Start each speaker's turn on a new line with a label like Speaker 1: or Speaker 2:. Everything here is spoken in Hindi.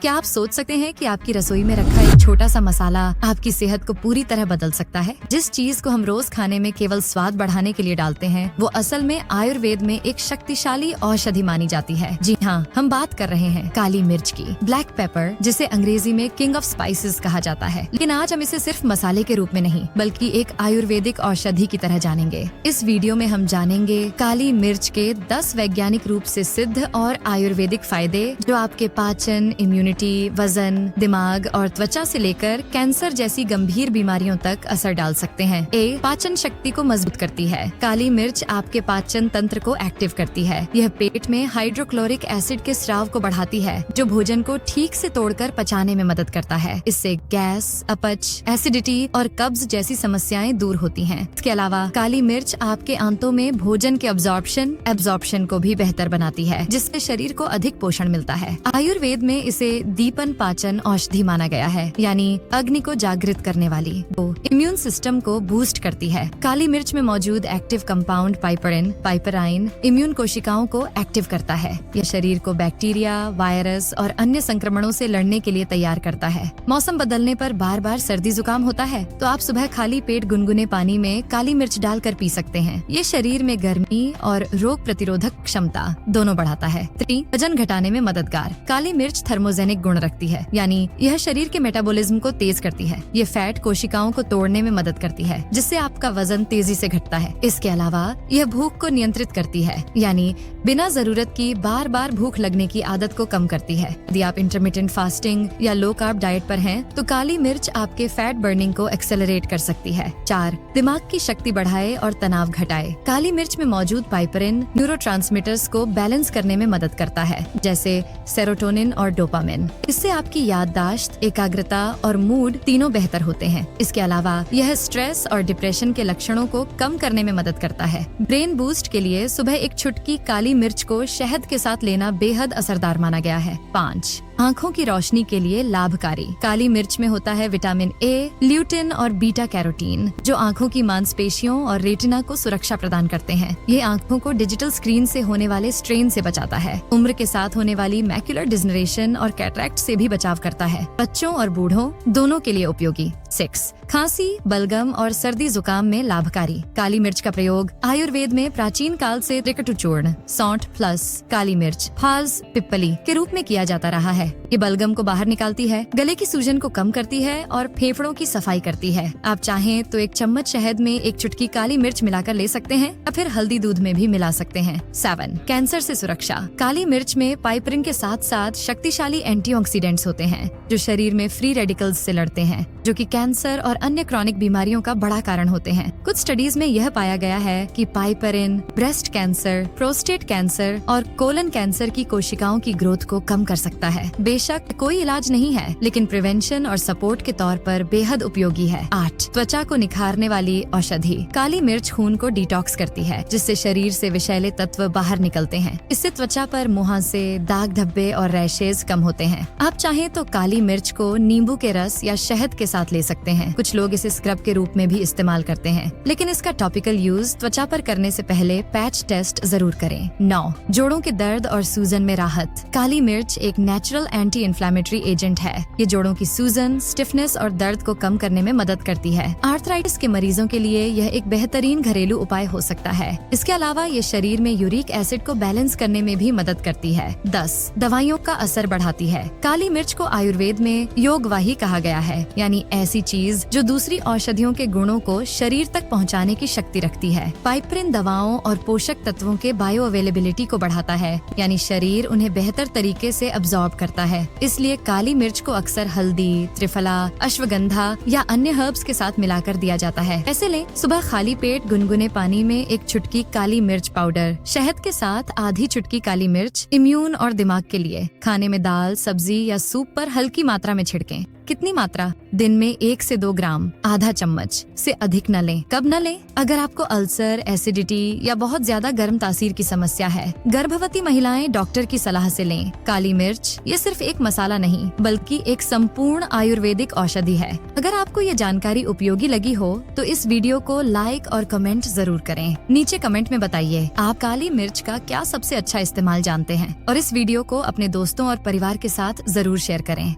Speaker 1: क्या आप सोच सकते हैं कि आपकी रसोई में रखा एक छोटा सा मसाला आपकी सेहत को पूरी तरह बदल सकता है? जिस चीज को हम रोज खाने में केवल स्वाद बढ़ाने के लिए डालते हैं, वो असल में आयुर्वेद में एक शक्तिशाली औषधि मानी जाती है। जी हाँ, हम बात कर रहे हैं काली मिर्च की, ब्लैक पेपर, जिसे अंग्रेजी में किंग ऑफ स्पाइसेस कहा जाता है। लेकिन आज हम इसे सिर्फ मसाले के रूप में नहीं, बल्कि एक आयुर्वेदिक औषधि की तरह जानेंगे। इस वीडियो में हम जानेंगे काली मिर्च के 10 वैज्ञानिक रूप से सिद्ध और आयुर्वेदिक फायदे, जो आपके पाचन, इम्यूनिटी, वजन, दिमाग और त्वचा से लेकर कैंसर जैसी गंभीर बीमारियों तक असर डाल सकते हैं। ए, पाचन शक्ति को मजबूत करती है। काली मिर्च आपके पाचन तंत्र को एक्टिव करती है। यह पेट में हाइड्रोक्लोरिक एसिड के स्राव को बढ़ाती है, जो भोजन को ठीक से तोड़कर पचाने में मदद करता है। इससे गैस, अपच, एसिडिटी और कब्ज जैसी समस्याएं दूर होती हैं। इसके अलावा काली मिर्च आपके आंतों में भोजन के एब्जॉर्प्शन को भी बेहतर बनाती है, जिससे शरीर को अधिक पोषण मिलता है। आयुर्वेद में इसे दीपन पाचन औषधि माना गया है, यानी अग्नि को जागृत करने वाली। वो इम्यून सिस्टम को बूस्ट करती है। काली मिर्च में मौजूद एक्टिव कंपाउंड पाइपराइन इम्यून कोशिकाओं को एक्टिव करता है। यह शरीर को बैक्टीरिया, वायरस और अन्य संक्रमणों से लड़ने के लिए तैयार करता है। मौसम बदलने पर बार बार सर्दी जुकाम होता है, तो आप सुबह खाली पेट गुनगुने पानी में काली मिर्च डालकर पी सकते हैं। ये शरीर में गर्मी और रोग प्रतिरोधक क्षमता दोनों बढ़ाता है। वजन घटाने में मददगार। काली मिर्च थर्मोजेनिक गुण रखती है, यानी यह शरीर के मेटाबॉलिज्म को तेज करती है। ये फैट कोशिकाओं को तोड़ने में मदद करती है, जिससे आपका वजन तेजी से घटता है। इसके अलावा यह भूख को नियंत्रित करती है, यानी बिना जरूरत की बार बार भूख लगने की आदत को कम करती है। यदि आप इंटरमिटेंट फास्टिंग या लो कार्ब डाइट पर हैं, तो काली मिर्च आपके फैट बर्निंग को एक्सेलरेट कर सकती है। 4, दिमाग की शक्ति बढ़ाए और तनाव घटाए। काली मिर्च में मौजूद पाइपरिन न्यूरोट्रांसमीटर्स को बैलेंस करने में मदद करता है, जैसे सेरोटोनिन और डोपामिन। इससे आपकी याददाश्त, एकाग्रता और मूड तीनों बेहतर होते हैं। इसके अलावा यह स्ट्रेस और डिप्रेशन के लक्षणों को कम करने में मदद करता है। ब्रेन बूस्ट के लिए सुबह एक चुटकी काली मिर्च को शहद के साथ लेना बेहद असरदार माना गया है। 5, आंखों की रोशनी के लिए लाभकारी। काली मिर्च में होता है विटामिन ए, ल्यूटिन और बीटा कैरोटीन, जो आंखों की मांसपेशियों और रेटिना को सुरक्षा प्रदान करते हैं। ये आंखों को डिजिटल स्क्रीन से होने वाले स्ट्रेन से बचाता है। उम्र के साथ होने वाली मैक्युलर डिजनरेशन और कैटरैक्ट से भी बचाव करता है। बच्चों और बूढ़ों दोनों के लिए उपयोगी। 6, खांसी, बलगम और सर्दी जुकाम में लाभकारी। काली मिर्च का प्रयोग आयुर्वेद में प्राचीन काल से त्रिकटु चूर्ण, सौंठ प्लस काली मिर्च, फाज, पिप्पली के रूप में किया जाता रहा है। ये बलगम को बाहर निकालती है, गले की सूजन को कम करती है और फेफड़ों की सफाई करती है। आप चाहें तो एक चम्मच शहद में एक चुटकी काली मिर्च मिलाकर ले सकते हैं, या फिर हल्दी दूध में भी मिला सकते हैं। 7, कैंसर से सुरक्षा। काली मिर्च में पाइपरिन के साथ साथ शक्तिशाली एंटीऑक्सीडेंट्स होते हैं, जो शरीर में फ्री रेडिकल्स से लड़ते हैं, जो कि कैंसर और अन्य क्रॉनिक बीमारियों का बड़ा कारण होते हैं। कुछ स्टडीज में यह पाया गया है कि piperine breast cancer, prostate cancer और कोलन कैंसर की कोशिकाओं की ग्रोथ को कम कर सकता है। बेशक कोई इलाज नहीं है, लेकिन प्रिवेंशन और सपोर्ट के तौर पर बेहद उपयोगी है। 8, त्वचा को निखारने वाली औषधि। काली मिर्च खून को डिटॉक्स करती है, जिससे शरीर से विषैले तत्व बाहर निकलते हैं। इससे त्वचा पर मुहांसे, दाग धब्बे और रैशेज कम होते हैं। आप चाहें तो काली मिर्च को नींबू के रस या शहद के साथ ले सकते हैं। कुछ लोग इसे स्क्रब के रूप में भी इस्तेमाल करते हैं, लेकिन इसका टॉपिकल यूज त्वचा पर करने से पहले पैच टेस्ट जरूर करें। 9, जोड़ों के दर्द और सूजन में राहत। काली मिर्च एक नेचुरल एंटी इन्फ्लेमेटरी एजेंट है। ये जोड़ों की सूजन, स्टिफनेस और दर्द को कम करने में मदद करती है। आर्थराइटिस के मरीजों के लिए यह एक बेहतरीन घरेलू उपाय हो सकता है। इसके अलावा ये शरीर में यूरिक एसिड को बैलेंस करने में भी मदद करती है। 10, दवाइयों का असर बढ़ाती है। काली मिर्च को आयुर्वेद में योगवाही कहा गया है, यानी ऐसी चीज जो दूसरी औषधियों के गुणों को शरीर तक पहुंचाने की शक्ति रखती है। पाइपरिन दवाओं और पोषक तत्वों के बायो अवेलेबिलिटी को बढ़ाता है, यानी शरीर उन्हें बेहतर तरीके से अब्सॉर्ब करता है। इसलिए काली मिर्च को अक्सर हल्दी, त्रिफला, अश्वगंधा या अन्य हर्ब्स के साथ मिलाकर दिया जाता है। ऐसे लें, सुबह खाली पेट गुनगुने पानी में एक चुटकी काली मिर्च पाउडर, शहद के साथ आधी चुटकी काली मिर्च, इम्यून और दिमाग के लिए। खाने में दाल, सब्जी या सूप पर हल्की मात्रा में छिड़कें। कितनी मात्रा? दिन में 1 से 2 ग्राम, आधा चम्मच से अधिक न लें। कब न लें? अगर आपको अल्सर, एसिडिटी या बहुत ज्यादा गर्म तासीर की समस्या है। गर्भवती महिलाएं डॉक्टर की सलाह से लें। काली मिर्च ये सिर्फ एक मसाला नहीं बल्कि एक संपूर्ण आयुर्वेदिक औषधि है। अगर आपको ये जानकारी उपयोगी लगी हो तो इस वीडियो को लाइक और कमेंट जरूर करें। नीचे कमेंट में बताइए आप काली मिर्च का क्या सबसे अच्छा इस्तेमाल जानते हैं और इस वीडियो को अपने दोस्तों और परिवार के साथ जरूर शेयर करें।